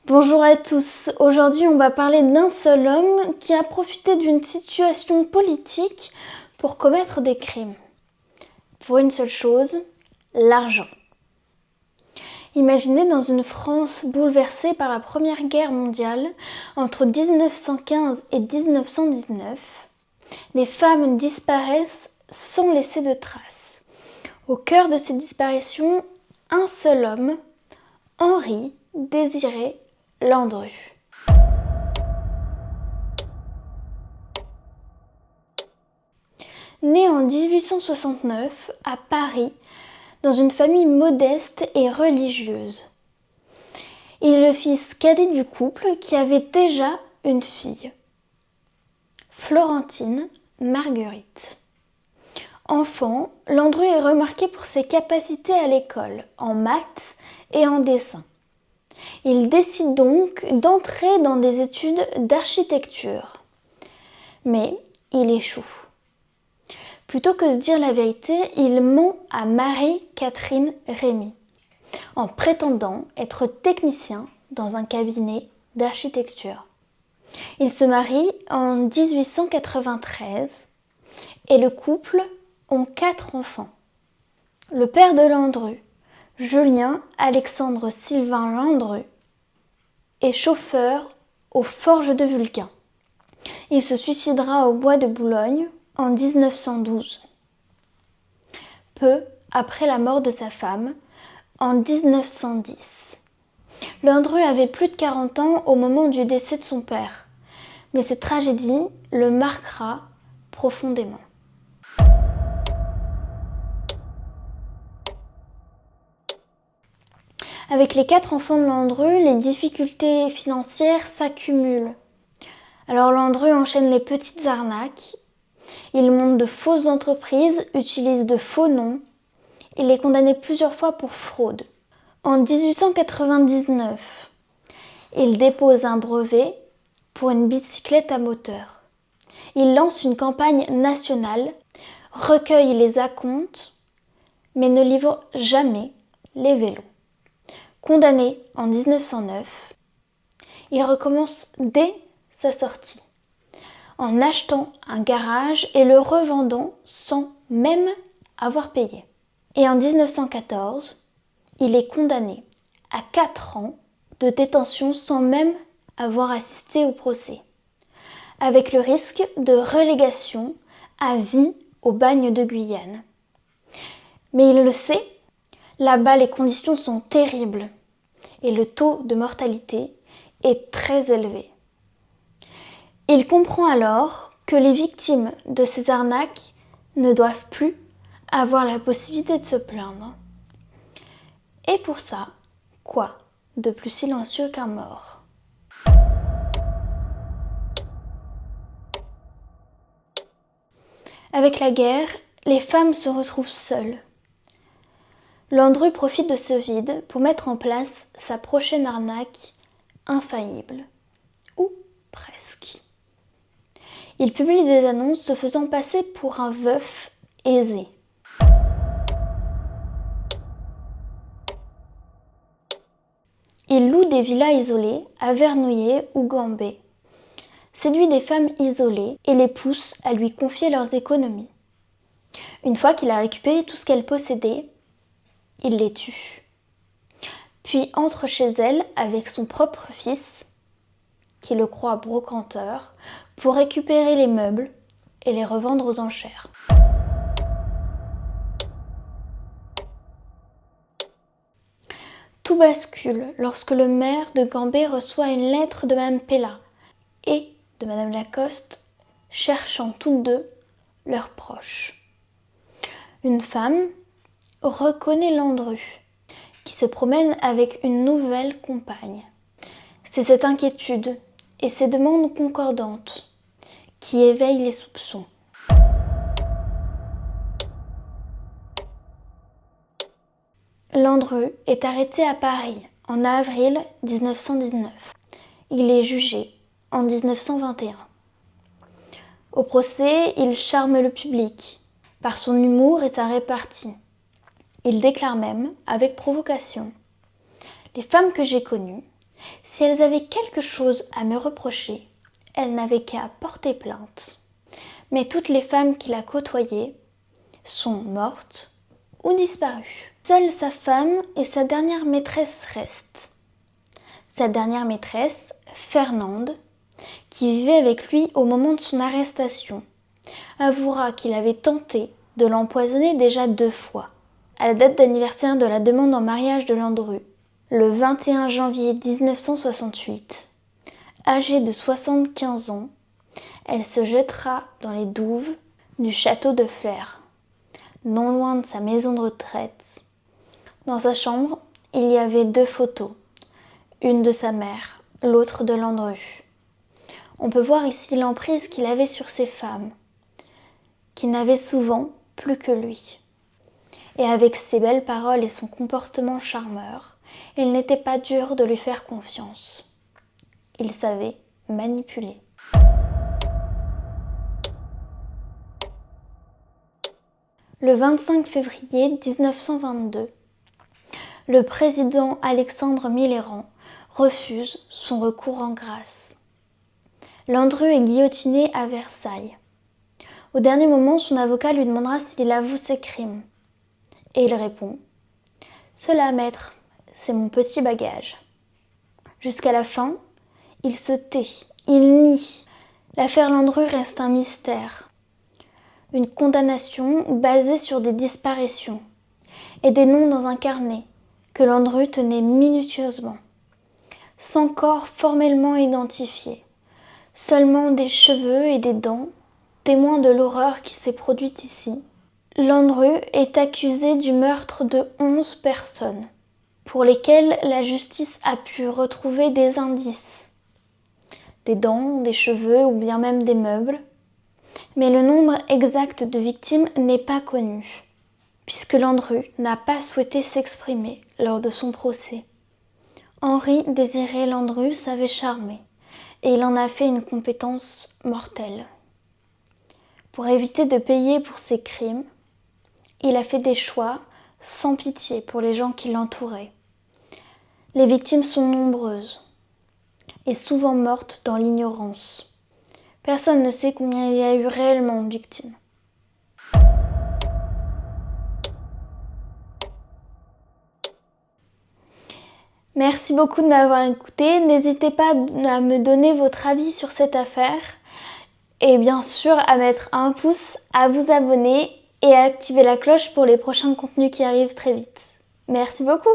Bonjour à tous, aujourd'hui on va parler d'un seul homme qui a profité d'une situation politique pour commettre des crimes. Pour une seule chose, l'argent. Imaginez dans une France bouleversée par la Première Guerre mondiale, entre 1915 et 1919, des femmes disparaissent sans laisser de traces. Au cœur de ces disparitions, un seul homme, Henri Désiré Landru. Né en 1869 à Paris, dans une famille modeste et religieuse. Il est le fils cadet du couple qui avait déjà une fille, Florentine Marguerite. Enfant, Landru est remarqué pour ses capacités à l'école, en maths et en dessin. Il décide donc d'entrer dans des études d'architecture. Mais il échoue. Plutôt que de dire la vérité, il ment à Marie-Catherine Rémy, en prétendant être technicien dans un cabinet d'architecture. Il se marie en 1893 et le couple ont 4 enfants. Le père de Landru, Julien Alexandre Sylvain Landru, est chauffeur aux forges de Vulcain. Il se suicidera au bois de Boulogne en 1912. Peu après la mort de sa femme, en 1910. Landru avait plus de 40 ans au moment du décès de son père, mais cette tragédie le marquera profondément. Avec les 4 enfants de Landru, les difficultés financières s'accumulent. Alors Landru enchaîne les petites arnaques. Il monte de fausses entreprises, utilise de faux noms. Il est condamné plusieurs fois pour fraude. En 1899, il dépose un brevet pour une bicyclette à moteur. Il lance une campagne nationale, recueille les acomptes, mais ne livre jamais les vélos. Condamné en 1909, il recommence dès sa sortie, en achetant un garage et le revendant sans même avoir payé. Et en 1914, il est condamné à 4 ans de détention sans même avoir assisté au procès, avec le risque de relégation à vie au bagne de Guyane. Mais il le sait, là-bas les conditions sont terribles et le taux de mortalité est très élevé. Il comprend alors que les victimes de ces arnaques ne doivent plus avoir la possibilité de se plaindre. Et pour ça, quoi de plus silencieux qu'un mort ? Avec la guerre, les femmes se retrouvent seules. Landru profite de ce vide pour mettre en place sa prochaine arnaque infaillible. Ou presque. Il publie des annonces se faisant passer pour un veuf aisé. Il loue des villas isolées à Vernouillet ou Gambé, séduit des femmes isolées et les pousse à lui confier leurs économies. Une fois qu'il a récupéré tout ce qu'elles possédaient, il les tue. Puis entre chez elle avec son propre fils, qui le croit brocanteur, pour récupérer les meubles et les revendre aux enchères. Tout bascule lorsque le maire de Gambé reçoit une lettre de Mme Pella et de Mme Lacoste, cherchant toutes deux leurs proches. Une femme reconnaît Landru, qui se promène avec une nouvelle compagne. C'est cette inquiétude et ces demandes concordantes qui éveillent les soupçons. Landru est arrêté à Paris en avril 1919. Il est jugé en 1921. Au procès, il charme le public par son humour et sa répartie. Il déclare même, avec provocation, « Les femmes que j'ai connues, Si elles avaient quelque chose à me reprocher, elles n'avaient qu'à porter plainte. Mais toutes les femmes qu'il a côtoyées sont mortes ou disparues. Seule sa femme et sa dernière maîtresse restent. Sa dernière maîtresse, Fernande, qui vivait avec lui au moment de son arrestation, avouera qu'il avait tenté de l'empoisonner déjà 2 fois. À la date d'anniversaire de la demande en mariage de Landru, le 21 janvier 1968, âgée de 75 ans, elle se jettera dans les douves du château de Flers, non loin de sa maison de retraite. Dans sa chambre, il y avait 2 photos, une de sa mère, l'autre de Landru. On peut voir ici l'emprise qu'il avait sur ces femmes, qui n'avaient souvent plus que lui. Et avec ses belles paroles et son comportement charmeur, il n'était pas dur de lui faire confiance. Il savait manipuler. Le 25 février 1922, le président Alexandre Mitterrand refuse son recours en grâce. Landru est guillotiné à Versailles. Au dernier moment, son avocat lui demandera s'il avoue ses crimes. Et il répond « Cela, maître, c'est mon petit bagage. » Jusqu'à la fin, il se tait, il nie. L'affaire Landru reste un mystère. Une condamnation basée sur des disparitions et des noms dans un carnet que Landru tenait minutieusement. Sans corps formellement identifié, seulement des cheveux et des dents, témoins de l'horreur qui s'est produite ici. Landru est accusé du meurtre de 11 personnes, pour lesquelles la justice a pu retrouver des indices, des dents, des cheveux ou bien même des meubles. Mais le nombre exact de victimes n'est pas connu, puisque Landru n'a pas souhaité s'exprimer lors de son procès. Henri-Désiré Landru savait charmer, et il en a fait une compétence mortelle. Pour éviter de payer pour ses crimes, il a fait des choix sans pitié pour les gens qui l'entouraient. Les victimes sont nombreuses et souvent mortes dans l'ignorance. Personne ne sait combien il y a eu réellement de victimes. Merci beaucoup de m'avoir écouté. N'hésitez pas à me donner votre avis sur cette affaire et bien sûr à mettre un pouce, à vous abonner et à activer la cloche pour les prochains contenus qui arrivent très vite. Merci beaucoup!